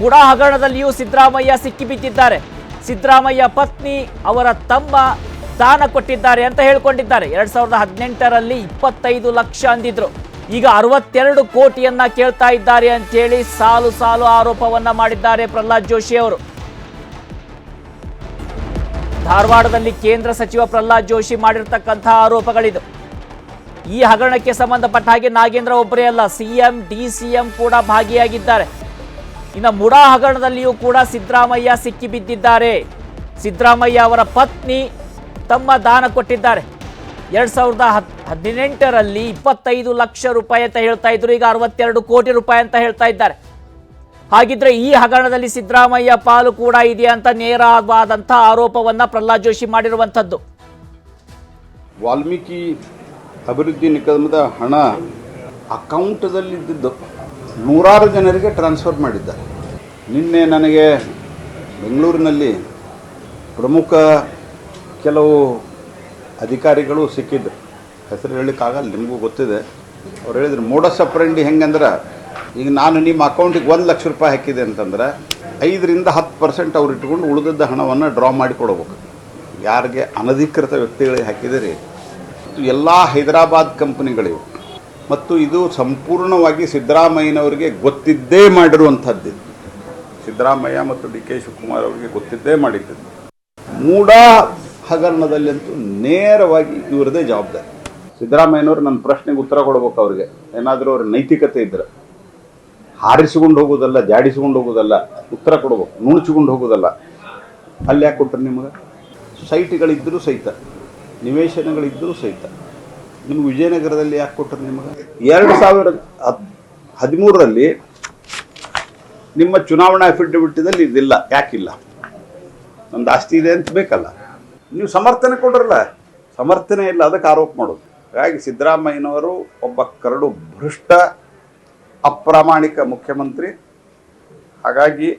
ಬುಡಾ ಹಗರಣದಲ್ಲಿಯೂ ಸಿದ್ದರಾಮಯ್ಯ ಸಿಕ್ಕಿಬಿದ್ದಿದ್ದಾರೆ. ಸಿದ್ದರಾಮಯ್ಯ ಪತ್ನಿ ಅವರ ತಮ್ಮ ದಾನ ಕೊಟ್ಟಿದ್ದಾರೆ ಅಂತ ಹೇಳ್ಕೊಂಡಿದ್ದಾರೆ. 2018ರಲ್ಲಿ 25 ಲಕ್ಷ ಅಂದಿದ್ರು, ಈಗ 62 ಕೋಟಿಯನ್ನ ಕೇಳ್ತಾ ಇದ್ದಾರೆ ಅಂತೇಳಿ ಸಾಲು ಆರೋಪವನ್ನ ಮಾಡಿದ್ದಾರೆ ಪ್ರಹ್ಲಾದ್ ಜೋಶಿ ಅವರು. ಧಾರವಾಡದಲ್ಲಿ ಕೇಂದ್ರ ಸಚಿವ ಪ್ರಹ್ಲಾದ್ ಜೋಶಿ ಮಾಡಿರ್ತಕ್ಕಂಥ ಆರೋಪಗಳಿದು. ಈ ಹಗರಣಕ್ಕೆ ಸಂಬಂಧಪಟ್ಟ ಹಾಗೆ ನಾಗೇಂದ್ರ ಒಬ್ಬರೇ ಅಲ್ಲ, CM DCM ಕೂಡ ಭಾಗಿಯಾಗಿದ್ದಾರೆ. ಇನ್ನು ಮುಡಾ ಹಗರಣದಲ್ಲಿಯೂ ಕೂಡ ಸಿದ್ದರಾಮಯ್ಯ ಸಿಕ್ಕಿಬಿದ್ದಿದ್ದಾರೆ. ಸಿದ್ದರಾಮಯ್ಯ ಅವರ ಪತ್ನಿ ತಮ್ಮ ದಾನ ಕೊಟ್ಟಿದ್ದಾರೆ. 2018ರಲ್ಲಿ 25 ಲಕ್ಷ ರೂಪಾಯಿ ಅಂತ ಹೇಳ್ತಾ ಇದ್ರು, ಈಗ 62 ಕೋಟಿ ರೂಪಾಯಿ ಅಂತ ಹೇಳ್ತಾ ಇದ್ದಾರೆ. ಹಾಗಿದ್ರೆ ಈ ಹಗರಣದಲ್ಲಿ ಸಿದ್ದರಾಮಯ್ಯ ಪಾಲು ಕೂಡ ಇದೆಯಾ ಅಂತ ನೇರವಾದಂಥ ಆರೋಪವನ್ನ ಪ್ರಹ್ಲಾದ್ ಜೋಶಿ ಮಾಡಿರುವಂಥದ್ದು. ವಾಲ್ಮೀಕಿ ಅಭಿವೃದ್ಧಿ ನಿಗಮದ ಹಣ ಅಕೌಂಟದಲ್ಲಿದ್ದು 100 ಜನರಿಗೆ ಟ್ರಾನ್ಸ್ಫರ್ ಮಾಡಿದ್ದಾರೆ. ನಿನ್ನೆ ನನಗೆ ಬೆಂಗಳೂರಿನಲ್ಲಿ ಪ್ರಮುಖ ಕೆಲವು ಅಧಿಕಾರಿಗಳು ಸಿಕ್ಕಿದ್ರು, ಹೆಸರು ಹೇಳಲಿಕ್ಕಾಗಲ್ಲ, ನಿಮಗೂ ಗೊತ್ತಿದೆ. ಅವ್ರು ಹೇಳಿದ್ರು ಮೋಡಸ್ ಆಪರೆಂಡಿ ಹೆಂಗಂದ್ರೆ, ಈಗ ನಾನು ನಿಮ್ಮ ಅಕೌಂಟಿಗೆ 1 ಲಕ್ಷ ರೂಪಾಯಿ ಹಾಕಿದೆ ಅಂತಂದ್ರೆ 5ರಿಂದ 10% ಅವ್ರು ಇಟ್ಕೊಂಡು ಉಳಿದದ್ದ ಹಣವನ್ನು ಡ್ರಾ ಮಾಡಿ ಕೊಡಬೇಕು. ಯಾರಿಗೆ ಅನಧಿಕೃತ ವ್ಯಕ್ತಿಗಳಿಗೆ ಹಾಕಿದರೆ ಎಲ್ಲ ಹೈದರಾಬಾದ್ ಕಂಪನಿಗಳಿವು. ಮತ್ತು ಇದು ಸಂಪೂರ್ಣವಾಗಿ ಸಿದ್ದರಾಮಯ್ಯನವರಿಗೆ ಗೊತ್ತಿದ್ದೇ ಮಾಡಿರುವಂಥದ್ದು. ಸಿದ್ದರಾಮಯ್ಯ ಮತ್ತು DK ಶಿವಕುಮಾರ್ ಅವರಿಗೆ ಗೊತ್ತಿದ್ದೇ ಮಾಡಿದ್ದು. ಮೂಡಾ ಹಗರಣದಲ್ಲಂತೂ ನೇರವಾಗಿ ಇವರದೇ ಜವಾಬ್ದಾರಿ. ಸಿದ್ದರಾಮಯ್ಯನವರು ನನ್ನ ಪ್ರಶ್ನೆಗೆ ಉತ್ತರ ಕೊಡ್ಬೇಕು. ಅವ್ರಿಗೆ ಏನಾದರೂ ಅವ್ರ ನೈತಿಕತೆ ಇದ್ರೆ ಹಾರಿಸಿಕೊಂಡು ಹೋಗೋದಲ್ಲ, ಜಾಡಿಸಿಕೊಂಡು ಹೋಗೋದಲ್ಲ, ಉತ್ತರ ಕೊಡಬೇಕು, ನುಣುಚಿಕೊಂಡು ಹೋಗೋದಲ್ಲ. ಅಲ್ಲಿ ಯಾಕೆ ಕೊಟ್ಟರು ನಿಮಗೆ? ಸೈಟ್ಗಳಿದ್ದರೂ ಸಹಿತ, ನಿವೇಶನಗಳಿದ್ದರೂ ಸಹಿತ ನಿಮ್ಗೆ ವಿಜಯನಗರದಲ್ಲಿ ಯಾಕೆ ಕೊಟ್ಟರು ನಿಮಗೆ? 2013ರಲ್ಲಿ ನಿಮ್ಮ ಚುನಾವಣಾ ಅಫಿಡವಿಟ್ದಲ್ಲಿ ಇದಿಲ್ಲ, ಯಾಕಿಲ್ಲ? ನಮ್ದು ಆಸ್ತಿ ಇದೆ ಅಂತ ಬೇಕಲ್ಲ, ನೀವು ಸಮರ್ಥನೆ ಕೊಡ್ರಲ್ಲ. ಸಮರ್ಥನೆ ಇಲ್ಲ, ಅದಕ್ಕೆ ಆರೋಪ ಮಾಡೋದು. ಹಾಗಾಗಿ ಸಿದ್ದರಾಮಯ್ಯನವರು ಒಬ್ಬ ಕರಡು ಭ್ರಷ್ಟ ಅಪ್ರಾಮಾಣಿಕ ಮುಖ್ಯಮಂತ್ರಿ. ಹಾಗಾಗಿ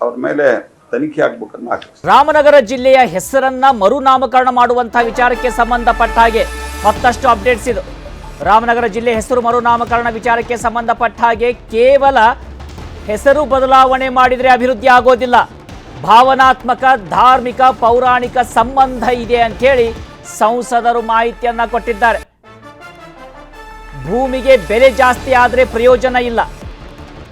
ಅವ್ರ ಮೇಲೆ ತನಿಖೆ ಆಗ್ಬೇಕನ್ನ ಆಗ್ತದೆ. ರಾಮನಗರ ಜಿಲ್ಲೆಯ ಹೆಸರನ್ನ ಮರುನಾಮಕರಣ ಮಾಡುವಂತಹ ವಿಚಾರಕ್ಕೆ ಸಂಬಂಧಪಟ್ಟ ಹಾಗೆ ಮತ್ತಷ್ಟು ಅಪ್ಡೇಟ್ಸ್ ಇದು. ರಾಮನಗರ ಜಿಲ್ಲೆ ಹೆಸರು ಮರುನಾಮಕರಣ ವಿಚಾರಕ್ಕೆ ಸಂಬಂಧಪಟ್ಟ ಹಾಗೆ ಕೇವಲ ಹೆಸರು ಬದಲಾವಣೆ ಮಾಡಿದರೆ ಅಭಿವೃದ್ಧಿ ಆಗೋದಿಲ್ಲ, ಭಾವನಾತ್ಮಕ, ಧಾರ್ಮಿಕ, ಪೌರಾಣಿಕ ಸಂಬಂಧ ಇದೆ ಅಂತೇಳಿ ಸಂಸದರು ಮಾಹಿತಿಯನ್ನ ಕೊಟ್ಟಿದ್ದಾರೆ. ಭೂಮಿಗೆ ಬೆಲೆ ಜಾಸ್ತಿ ಆದರೆ ಪ್ರಯೋಜನ ಇಲ್ಲ.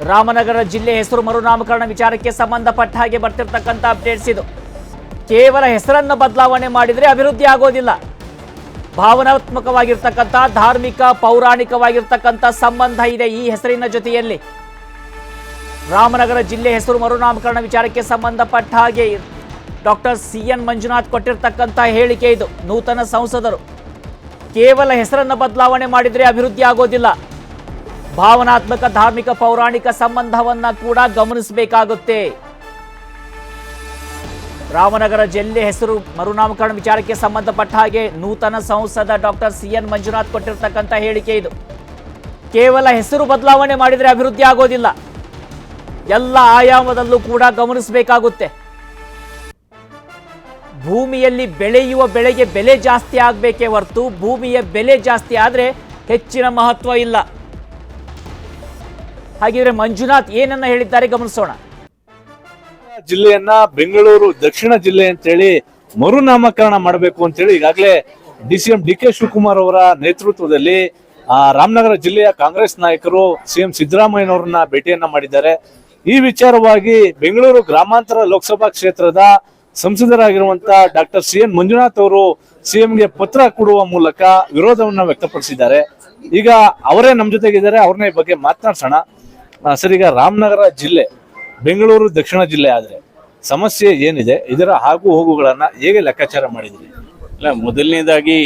ರಾಮನಗರ ಜಿಲ್ಲೆ ಹೆಸರು ಮರುನಾಮಕರಣ ವಿಚಾರಕ್ಕೆ ಸಂಬಂಧಪಟ್ಟ ಹಾಗೆ ಬರ್ತಿರ್ತಕ್ಕಂಥ ಅಪ್ಡೇಟ್ಸ್ ಇದು. ಕೇವಲ ಹೆಸರನ್ನು ಬದಲಾವಣೆ ಮಾಡಿದರೆ ಅಭಿವೃದ್ಧಿ ಆಗೋದಿಲ್ಲ, ಭಾವನಾತ್ಮಕವಾಗಿರ್ತಕ್ಕಂಥ, ಧಾರ್ಮಿಕ, ಪೌರಾಣಿಕವಾಗಿರ್ತಕ್ಕಂಥ ಸಂಬಂಧ ಇದೆ ಈ ಹೆಸರಿನ ಜೊತೆಯಲ್ಲಿ. ರಾಮನಗರ ಜಿಲ್ಲೆ ಹೆಸರು ಮರುನಾಮಕರಣ ವಿಚಾರಕ್ಕೆ ಸಂಬಂಧಪಟ್ಟ ಹಾಗೆ ಡಾಕ್ಟರ್ CN ಮಂಜುನಾಥ್ ಕೊಟ್ಟಿರ್ತಕ್ಕಂಥ ಹೇಳಿಕೆ ಇದು. ನೂತನ ಸಂಸದರು ಕೇವಲ ಹೆಸರನ್ನು ಬದಲಾವಣೆ ಮಾಡಿದರೆ ಅಭಿವೃದ್ಧಿ ಆಗೋದಿಲ್ಲ, ಭಾವನಾತ್ಮಕ, ಧಾರ್ಮಿಕ, ಪೌರಾಣಿಕ ಸಂಬಂಧವನ್ನ ಕೂಡ ಗಮನಿಸಬೇಕಾಗುತ್ತೆ. ರಾಮನಗರ ಜಿಲ್ಲೆ ಹೆಸರು ಮರುನಾಮಕರಣ ವಿಚಾರಕ್ಕೆ ಸಂಬಂಧಪಟ್ಟ ಹಾಗೆ ನೂತನ ಸಂಸದ ಡಾಕ್ಟರ್ CN ಮಂಜುನಾಥ್ ಕೊಟ್ಟಿರ್ತಕ್ಕಂಥ ಹೇಳಿಕೆ ಇದು. ಕೇವಲ ಹೆಸರು ಬದಲಾವಣೆ ಮಾಡಿದರೆ ಅಭಿವೃದ್ಧಿ ಆಗೋದಿಲ್ಲ, ಎಲ್ಲ ಆಯಾಮದಲ್ಲೂ ಕೂಡ ಗಮನಿಸಬೇಕಾಗುತ್ತೆ. ಭೂಮಿಯಲ್ಲಿ ಬೆಳೆಯುವ ಬೆಳೆಗೆ ಬೆಲೆ ಜಾಸ್ತಿ ಆಗಬೇಕೇ ಹೊರತು ಭೂಮಿಯ ಬೆಲೆ ಜಾಸ್ತಿ ಆದರೆ ಹೆಚ್ಚಿನ ಮಹತ್ವ ಇಲ್ಲ. ಹಾಗಿದ್ರೆ ಮಂಜುನಾಥ್ ಏನನ್ನ ಹೇಳಿದ್ದಾರೆ ಗಮನಿಸೋಣ. ಜಿಲ್ಲೆಯನ್ನ ಬೆಂಗಳೂರು ದಕ್ಷಿಣ ಜಿಲ್ಲೆ ಅಂತೇಳಿ ಮರುನಾಮಕರಣ ಮಾಡಬೇಕು ಅಂತೇಳಿ ಈಗಾಗಲೇ DCM DK ಶಿವಕುಮಾರ್ ಅವರ ನೇತೃತ್ವದಲ್ಲಿ ರಾಮನಗರ ಜಿಲ್ಲೆಯ ಕಾಂಗ್ರೆಸ್ ನಾಯಕರು CM ಸಿದ್ದರಾಮಯ್ಯನವರನ್ನ ಭೇಟಿಯನ್ನ ಮಾಡಿದ್ದಾರೆ. ಈ ವಿಚಾರವಾಗಿ ಬೆಂಗಳೂರು ಗ್ರಾಮಾಂತರ ಲೋಕಸಭಾ ಕ್ಷೇತ್ರದ ಸಂಸದರಾಗಿರುವಂತಹ ಡಾಕ್ಟರ್ CN ಮಂಜುನಾಥ್ ಅವರು CMಗೆ ಪತ್ರ ಕೊಡುವ ಮೂಲಕ ವಿರೋಧವನ್ನ ವ್ಯಕ್ತಪಡಿಸಿದ್ದಾರೆ. ಈಗ ಅವರೇ ನಮ್ಮ ಜೊತೆಗಿದ್ದಾರೆ, ಅವ್ರನ್ನ ಈ ಬಗ್ಗೆ ಮಾತನಾಡ್ಸೋಣ. ಸರ್, ಈಗ ರಾಮನಗರ ಜಿಲ್ಲೆ ಬೆಂಗಳೂರು ದಕ್ಷಿಣ ಜಿಲ್ಲೆ ಆದ್ರೆ ಸಮಸ್ಯೆ ಏನಿದೆ, ಇದರ ಆಗು ಹೋಗುಗಳನ್ನ ಹೇಗೆ ಲೆಕ್ಕಾಚಾರ ಮಾಡಿದ್ರಿ? ಅಲ್ಲ, ಮೊದಲನೇದಾಗಿ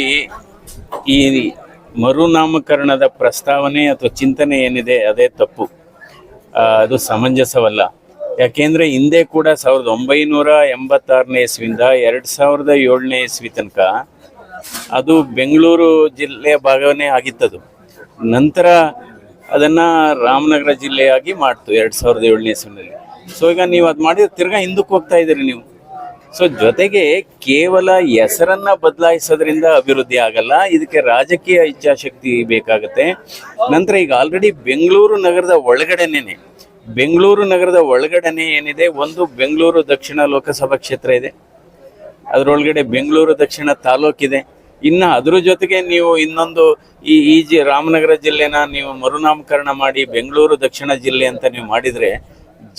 ಈ ಮರುನಾಮಕರಣದ ಪ್ರಸ್ತಾವನೆ ಅಥವಾ ಚಿಂತನೆ ಏನಿದೆ ಅದೇ ತಪ್ಪು, ಅದು ಸಮಂಜಸವಲ್ಲ. ಯಾಕೆಂದ್ರೆ ಹಿಂದೆ ಕೂಡ 1986ನೇ ಇಸ್ವಿಯಿಂದ 2007ನೇ ಇಸ್ವಿ ತನಕ ಅದು ಬೆಂಗಳೂರು ಜಿಲ್ಲೆಯ ಭಾಗವೇ ಆಗಿತ್ತದು. ನಂತರ ಅದನ್ನ ರಾಮನಗರ ಜಿಲ್ಲೆಯಾಗಿ ಮಾಡ್ತು 2007ನೇ ಇಸ್ವಿನಲ್ಲಿ. ಸೊ ಈಗ ನೀವು ಅದು ಮಾಡಿದ್ರೆ ತಿರ್ಗಾ ಹಿಂದಕ್ಕೆ ಹೋಗ್ತಾ ಇದ್ದೀರಿ ನೀವು. ಸೊ ಜೊತೆಗೆ ಕೇವಲ ಹೆಸರನ್ನ ಬದಲಾಯಿಸೋದ್ರಿಂದ ಅಭಿವೃದ್ಧಿ ಆಗಲ್ಲ, ಇದಕ್ಕೆ ರಾಜಕೀಯ ಇಚ್ಛಾಶಕ್ತಿ ಬೇಕಾಗುತ್ತೆ. ನಂತರ ಈಗ ಆಲ್ರೆಡಿ ಬೆಂಗಳೂರು ನಗರದ ಒಳಗಡೆನೆ ಏನಿದೆ, ಒಂದು ಬೆಂಗಳೂರು ದಕ್ಷಿಣ ಲೋಕಸಭಾ ಕ್ಷೇತ್ರ ಇದೆ, ಅದರೊಳಗಡೆ ಬೆಂಗಳೂರು ದಕ್ಷಿಣ ತಾಲೂಕಿದೆ. ಇನ್ನು ಅದ್ರ ಜೊತೆಗೆ ನೀವು ಇನ್ನೊಂದು ಈ ರಾಮನಗರ ಜಿಲ್ಲೆನ ನೀವು ಮರುನಾಮಕರಣ ಮಾಡಿ ಬೆಂಗಳೂರು ದಕ್ಷಿಣ ಜಿಲ್ಲೆ ಅಂತ ನೀವು ಮಾಡಿದ್ರೆ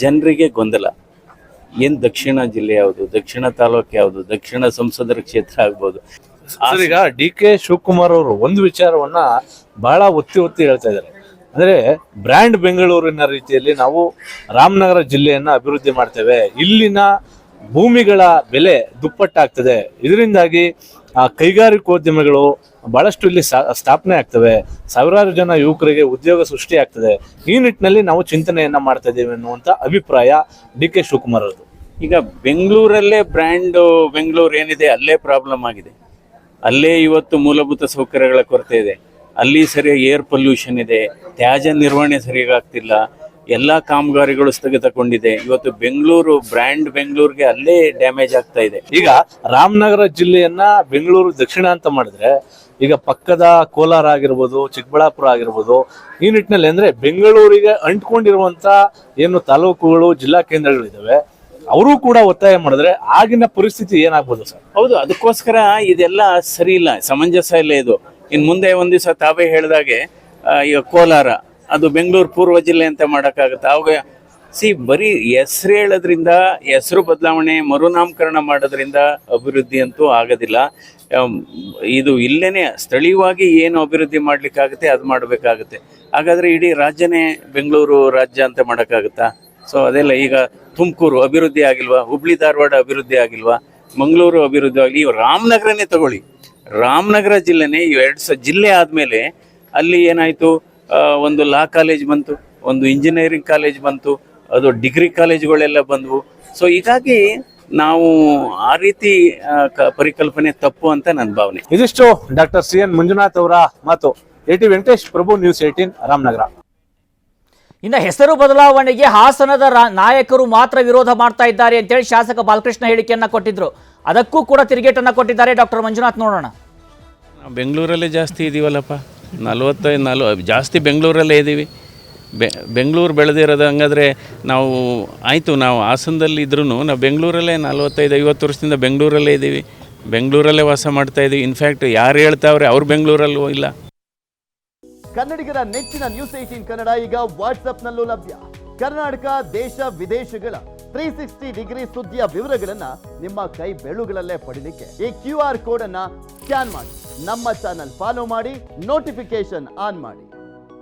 ಜನರಿಗೆ ಗೊಂದಲ. ಏನ್ ದಕ್ಷಿಣ ಜಿಲ್ಲೆ ಯಾವುದು, ದಕ್ಷಿಣ ತಾಲೂಕು ಯಾವುದು, ದಕ್ಷಿಣ ಸಂಸದರ ಕ್ಷೇತ್ರ ಆಗ್ಬೋದು. ಈಗ DK ಶಿವಕುಮಾರ್ ಅವರು ಒಂದು ವಿಚಾರವನ್ನ ಬಹಳ ಒತ್ತಿ ಹೇಳ್ತಾ ಇದ್ದಾರೆ. ಅಂದ್ರೆ ಬ್ರ್ಯಾಂಡ್ ಬೆಂಗಳೂರಿನ ರೀತಿಯಲ್ಲಿ ನಾವು ರಾಮನಗರ ಜಿಲ್ಲೆಯನ್ನ ಅಭಿವೃದ್ಧಿ ಮಾಡ್ತೇವೆ, ಇಲ್ಲಿನ ಭೂಮಿಗಳ ಬೆಲೆ ದುಪ್ಪಟ್ಟಾಗ್ತದೆ, ಇದರಿಂದಾಗಿ ಕೈಗಾರಿಕೋದ್ಯಮಿಗಳು ಬಹಳಷ್ಟು ಇಲ್ಲಿ ಸ್ಥಾಪನೆ ಆಗ್ತವೆ, ಸಾವಿರಾರು ಜನ ಯುವಕರಿಗೆ ಉದ್ಯೋಗ ಸೃಷ್ಟಿ ಆಗ್ತದೆ. ಈ ನಿಟ್ಟಿನಲ್ಲಿ ನಾವು ಚಿಂತನೆಯನ್ನ ಮಾಡ್ತಾ ಇದ್ದೇವೆ ಅನ್ನುವಂತ ಅಭಿಪ್ರಾಯ DK ಶಿವಕುಮಾರ್ ಅವರದು. ಈಗ ಬೆಂಗಳೂರಲ್ಲೇ ಬ್ರ್ಯಾಂಡ್ ಬೆಂಗಳೂರು ಏನಿದೆ ಅಲ್ಲೇ ಪ್ರಾಬ್ಲಮ್ ಆಗಿದೆ. ಅಲ್ಲೇ ಇವತ್ತು ಮೂಲಭೂತ ಸೌಕರ್ಯಗಳ ಕೊರತೆ ಇದೆ, ಅಲ್ಲಿ ಸರಿಯಾಗಿ ಏರ್ ಪೊಲ್ಯೂಷನ್ ಇದೆ, ತ್ಯಾಜ್ಯ ನಿರ್ವಹಣೆ ಸರಿಯಾಗಿ ಆಗ್ತಿಲ್ಲ, ಎಲ್ಲ ಕಾಮಗಾರಿಗಳು ಸ್ಥಗಿತಗೊಂಡಿದೆ. ಇವತ್ತು ಬೆಂಗಳೂರು ಬ್ರ್ಯಾಂಡ್ ಬೆಂಗಳೂರಿಗೆ ಅಲ್ಲೇ ಡ್ಯಾಮೇಜ್ ಆಗ್ತಾ ಇದೆ. ಈಗ ರಾಮನಗರ ಜಿಲ್ಲೆಯನ್ನ ಬೆಂಗಳೂರು ದಕ್ಷಿಣ ಅಂತ ಮಾಡಿದ್ರೆ ಈಗ ಪಕ್ಕದ ಕೋಲಾರ ಆಗಿರ್ಬೋದು, ಚಿಕ್ಕಬಳ್ಳಾಪುರ ಆಗಿರ್ಬೋದು, ಈ ನಿಟ್ಟಿನಲ್ಲಿ ಅಂದ್ರೆ ಬೆಂಗಳೂರಿಗೆ ಅಂಟ್ಕೊಂಡಿರುವಂತ ಏನು ತಾಲೂಕುಗಳು, ಜಿಲ್ಲಾ ಕೇಂದ್ರಗಳಿದಾವೆ, ಅವರು ಕೂಡ ಒತ್ತಾಯ ಮಾಡಿದ್ರೆ ಆಗಿನ ಪರಿಸ್ಥಿತಿ ಏನಾಗ್ಬೋದು ಸರ್? ಹೌದು, ಅದಕ್ಕೋಸ್ಕರ ಇದೆಲ್ಲ ಸರಿ ಇಲ್ಲ, ಸಮಂಜಸ ಇಲ್ಲ ಇದು. ಇನ್ನು ಮುಂದೆ ಒಂದ್ ದಿವಸ ತಾವೇ ಹೇಳಿದಾಗೆ ಈಗ ಕೋಲಾರ ಅದು ಬೆಂಗಳೂರು ಪೂರ್ವ ಜಿಲ್ಲೆ ಅಂತ ಮಾಡೋಕ್ಕಾಗುತ್ತೆ. ಅವಾಗ ಬರೀ ಹೆಸರು ಹೇಳೋದ್ರಿಂದ, ಹೆಸರು ಬದಲಾವಣೆ ಮರುನಾಮಕರಣ ಮಾಡೋದ್ರಿಂದ ಅಭಿವೃದ್ಧಿ ಅಂತೂ ಆಗೋದಿಲ್ಲ. ಇದು ಇಲ್ಲೇನೆ ಸ್ಥಳೀಯವಾಗಿ ಏನು ಅಭಿವೃದ್ಧಿ ಮಾಡ್ಲಿಕ್ಕಾಗುತ್ತೆ ಅದು ಮಾಡಬೇಕಾಗುತ್ತೆ. ಹಾಗಾದ್ರೆ ಇಡೀ ರಾಜ್ಯನೇ ಬೆಂಗಳೂರು ರಾಜ್ಯ ಅಂತ ಮಾಡೋಕ್ಕಾಗುತ್ತಾ? ಸೊ ಅದೆಲ್ಲ ಈಗ ತುಮಕೂರು ಅಭಿವೃದ್ಧಿ ಆಗಿಲ್ವಾ? ಹುಬ್ಳಿ ಧಾರವಾಡ ಅಭಿವೃದ್ಧಿ ಆಗಿಲ್ವಾ? ಮಂಗಳೂರು ಅಭಿವೃದ್ಧಿ ಆಗಲಿ. ರಾಮನಗರನೇ ತಗೊಳ್ಳಿ, ರಾಮನಗರ ಜಿಲ್ಲೆನೇ 2 ಜಿಲ್ಲೆ ಆದಮೇಲೆ ಅಲ್ಲಿ ಏನಾಯಿತು, ಒಂದು ಲಾ ಕಾಲೇಜ್ ಬಂತು, ಒಂದು ಇಂಜಿನಿಯರಿಂಗ್ ಕಾಲೇಜ್ ಬಂತು, ಅದು ಡಿಗ್ರಿ ಕಾಲೇಜ್ಗಳೆಲ್ಲ ಬಂದವು. ಸೊ ಹೀಗಾಗಿ ನಾವು ಆ ರೀತಿ ಪರಿಕಲ್ಪನೆ ತಪ್ಪು ಅಂತ ನನ್ನ ಭಾವನೆ. ಇದಿಷ್ಟು ಡಾಕ್ಟರ್ CN ಮಂಜುನಾಥ್ ಅವರ ಮಾತು. AT Venkatesh, Prabhu news 18, Ramanagara. ಇನ್ನು ಹೆಸರು ಬದಲಾವಣೆಗೆ ಹಾಸನದ ನಾಯಕರು ಮಾತ್ರ ವಿರೋಧ ಮಾಡ್ತಾ ಇದ್ದಾರೆ ಅಂತೇಳಿ ಶಾಸಕ ಬಾಲಕೃಷ್ಣ ಹೇಳಿಕೆಯನ್ನ ಕೊಟ್ಟಿದ್ರು. ಅದಕ್ಕೂ ಕೂಡ ತಿರುಗೇಟನ್ನು ಕೊಟ್ಟಿದ್ದಾರೆ ಡಾಕ್ಟರ್ ಮಂಜುನಾಥ್. ನೋಡೋಣ. ನಾವು ಬೆಂಗಳೂರಲ್ಲೇ ಜಾಸ್ತಿ ಇದ್ದೀವಲ್ಲಪ್ಪ, 40 ಜಾಸ್ತಿ ಬೆಂಗಳೂರಲ್ಲೇ ಇದ್ದೀವಿ. ಬೆಂಗಳೂರು ಬೆಳೆದಿರೋದು ಹಂಗಾದ್ರೆ ನಾವು ಆಯಿತು, ನಾವು ಹಾಸನದಲ್ಲಿ ಇದ್ರೂ ನಾವು ಬೆಂಗಳೂರಲ್ಲೇ 45-50 ವರ್ಷದಿಂದ ಬೆಂಗಳೂರಲ್ಲೇ ಇದ್ದೀವಿ, ಬೆಂಗಳೂರಲ್ಲೇ ವಾಸ ಮಾಡ್ತಾ ಇದ್ದೀವಿ. ಇನ್ಫ್ಯಾಕ್ಟ್ ಯಾರು ಹೇಳ್ತಾವ್ರೆ ಅವ್ರು ಬೆಂಗಳೂರಲ್ಲೂ ಇಲ್ಲ. ಕನ್ನಡಿಗರ ನೆಚ್ಚಿನ ನ್ಯೂಸ್ 18 ಕನ್ನಡ ಈಗ ವಾಟ್ಸ್ಆಪ್ನಲ್ಲೂ ಲಭ್ಯ. ಕರ್ನಾಟಕ, ದೇಶ ವಿದೇಶಗಳ 360 ಡಿಗ್ರಿ ಸುದ್ದಿಯ ವಿವರಗಳನ್ನ ನಿಮ್ಮ ಕೈ ಬೆರಳುಗಳಲ್ಲೇ ಪಡಿಲಿಕ್ಕೆ ಈ QR ಕೋಡ್ ಅನ್ನ ಸ್ಕ್ಯಾನ್ ಮಾಡಿ, ನಮ್ಮ ಚಾನಲ್ ಫಾಲೋ ಮಾಡಿ, ನೋಟಿಫಿಕೇಶನ್ ಆನ್ ಮಾಡಿ.